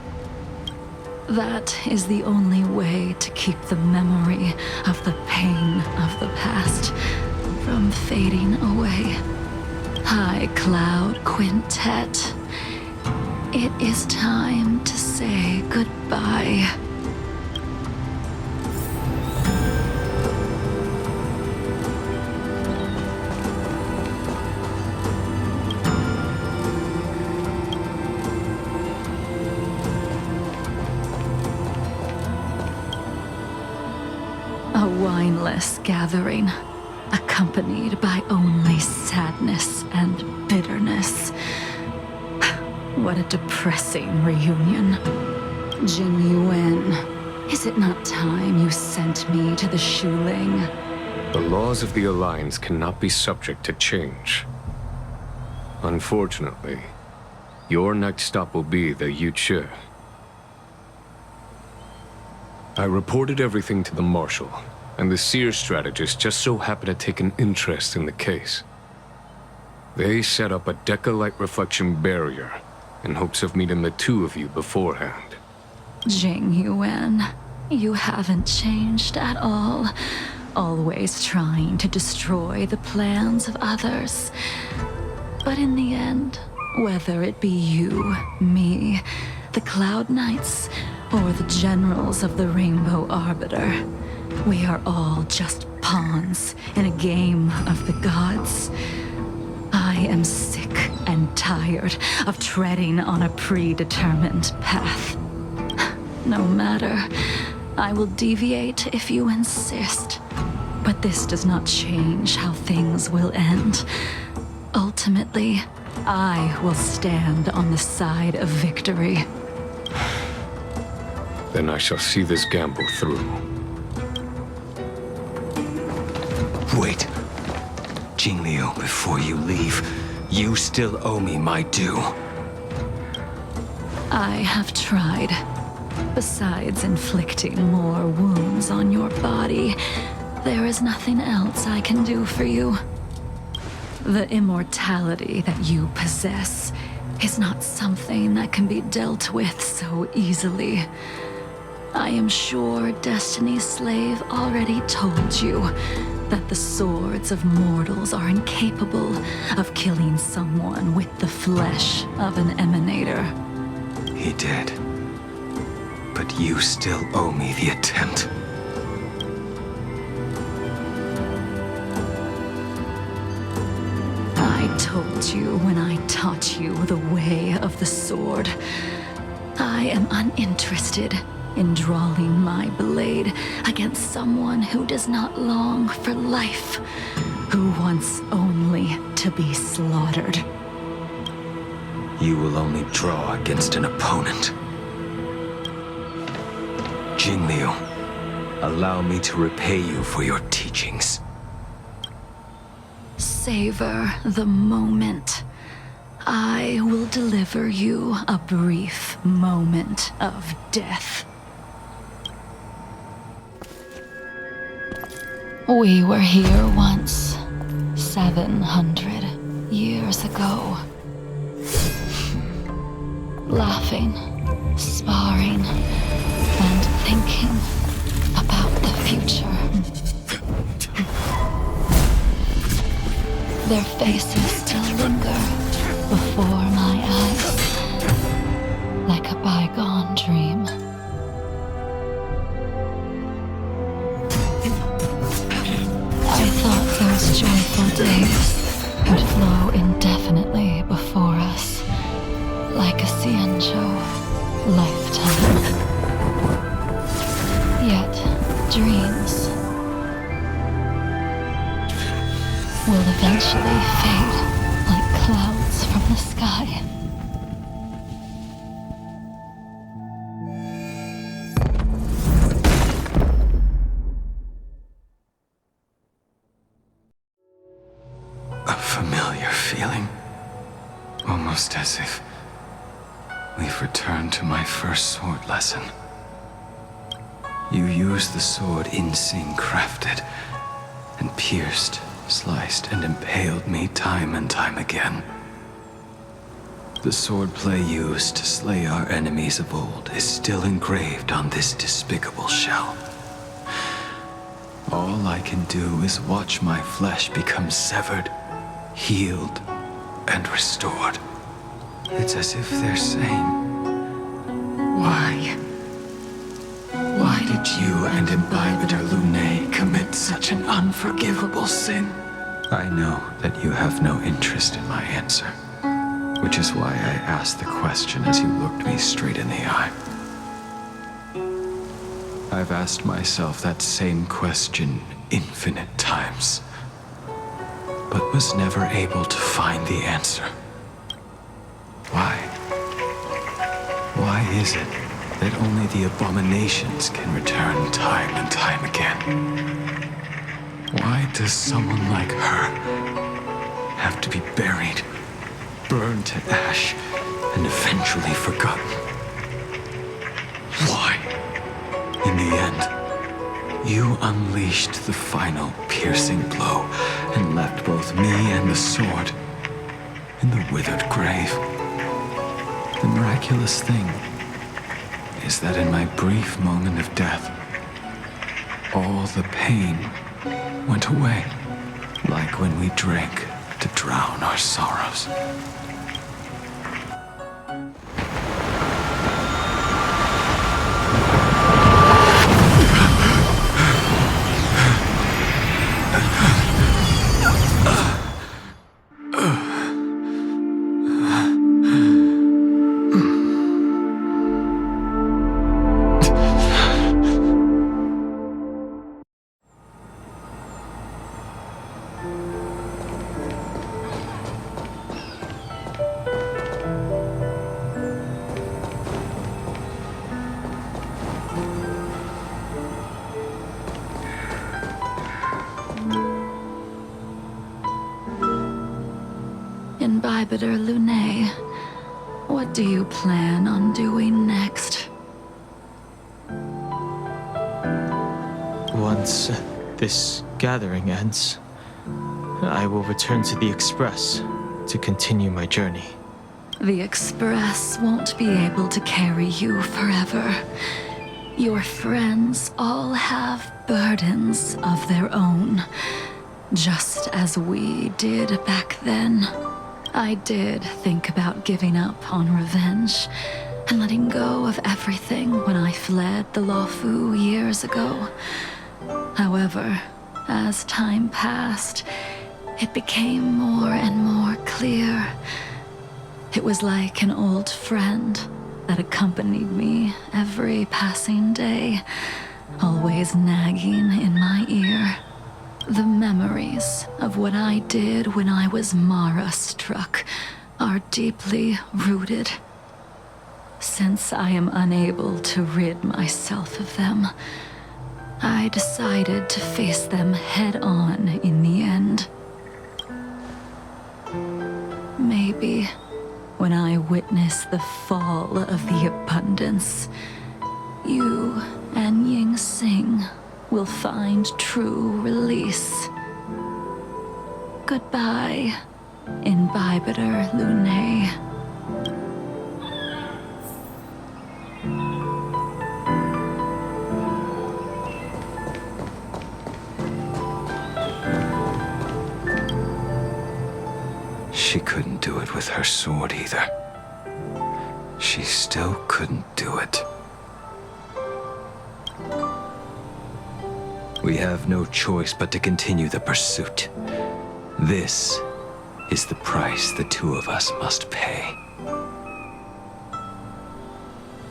That is the only way to keep the memory of the pain of the past from fading away. High Cloud Quintet, it is time to say goodbye. A wineless gathering, a accompanied by only sadness and bitterness. What a depressing reunion. Jingliu, is it not time you sent me to the Shuling? The laws of the Alliance cannot be subject to change. Unfortunately, your next stop will be the Yuchi. I reported everything to the Marshal, and the Seer strategist just so happened to take an interest in the case. They set up a Deca light reflection barrier in hopes of meeting the two of you beforehand. Jingyuan, you haven't changed at all. Always trying to destroy the plans of others. But in the end, whether it be you, me, the Cloud Knights, or the generals of the Rainbow Arbiter, we are all just pawns in a game of the gods. I am sick and tired of treading on a predetermined path. No matter, I will deviate if you insist. But this does not change how things will end. Ultimately, I will stand on the side of victory. Then I shall see this gamble through. Wait. Jingliu, before you leave, you still owe me my due. I have tried. Besides inflicting more wounds on your body, there is nothing else I can do for you. The immortality that you possess is not something that can be dealt with so easily. I am sure Destiny's Slave already told you that the swords of mortals are incapable of killing someone with the flesh of an emanator. He did. But you still owe me the attempt. I told you when I taught you the way of the sword. I am uninterested in drawing my blade against someone who does not long for life, who wants only to be slaughtered. You will only draw against an opponent. Jingliu, allow me to repay you for your teachings. Savor the moment. I will deliver you a brief moment of death. We were here once, 700 years ago. Laughing, sparring, and thinking about the future. Their faces still linger before my eyes, like a bygone dream. I thought those joyful days would flow indefinitely before us, like a Ciencho lifetime. Yet, dreams will eventually fade like clouds from the sky. A familiar feeling. Almost as if we've returned to my first sword lesson. You used the sword Insing crafted, and pierced, sliced, and impaled me time and time again. The swordplay used to slay our enemies of old is still engraved on this despicable shell. All I can do is watch my flesh become severed, healed, and restored. It's as if they're saying, why? Why did you and Imbibitor Lune commit such an unforgivable sin? I know that you have no interest in my answer, which is why I asked the question as you looked me straight in the eye. I've asked myself that same question infinite times. but was never able to find the answer. Why? Why is it that only the abominations can return time and time again? Why does someone like her have to be buried, burned to ash, and eventually forgotten? Why? In the end, you unleashed the final piercing blow and left both me and the sword in the withered grave. The miraculous thing is that in my brief moment of death, all the pain went away, like when we drank to drown our sorrows. Imbibitor Lunae, what do you plan on doing next? Once this gathering ends, I will return to the Express to continue my journey. The Express won't be able to carry you forever. Your friends all have burdens of their own, just as we did back then. I did think about giving up on revenge and letting go of everything when I fled the Luofu years ago. However, as time passed, it became more and more clear. It was like an old friend that accompanied me every passing day, always nagging in my ear. The memories of what I did when I was Mara-struck are deeply rooted. Since I am unable to rid myself of them, I decided to face them head-on in the end. Maybe when I witness the fall of the abundance, you and Ying Sing will find true release. Goodbye, Imbibitor Lunae. She couldn't do it with her sword either. She still couldn't do it. We have no choice but to continue the pursuit. This is the price the two of us must pay.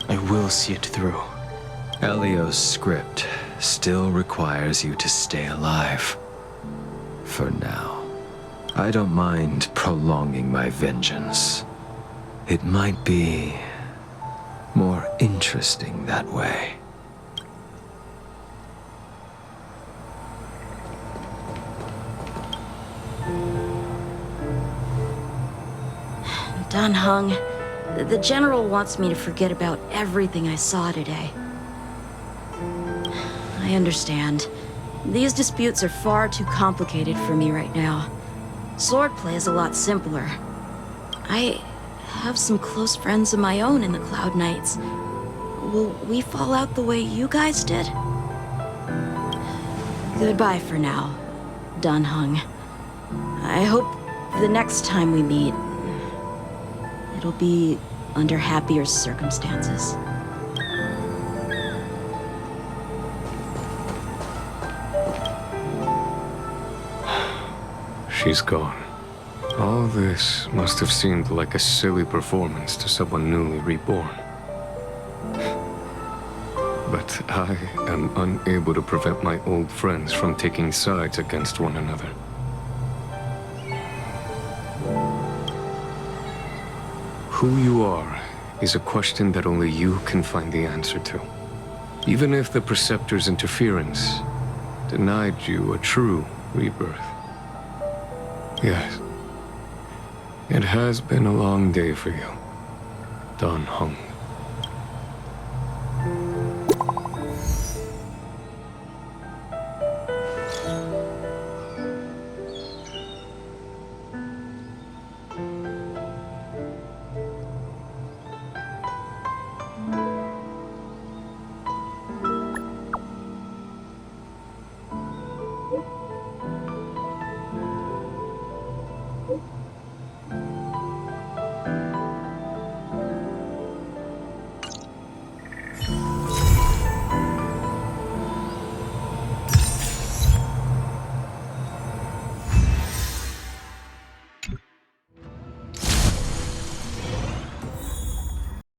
I will see it through. Elio's script still requires you to stay alive. For now. I don't mind prolonging my vengeance. It might be more interesting that way. Dan Heng, the General wants me to forget about everything I saw today. I understand. These disputes are far too complicated for me right now. Swordplay is a lot simpler. I have some close friends of my own in the Cloud Knights. Will we fall out the way you guys did? Goodbye for now, Dan Heng. I hope the next time we meet, it'll be under happier circumstances. She's gone. All this must have seemed like a silly performance to someone newly reborn. But I am unable to prevent my old friends from taking sides against one another. Who you are is a question that only you can find the answer to. Even if the Preceptor's interference denied you a true rebirth. Yes. It has been a long day for you, Dan Heng.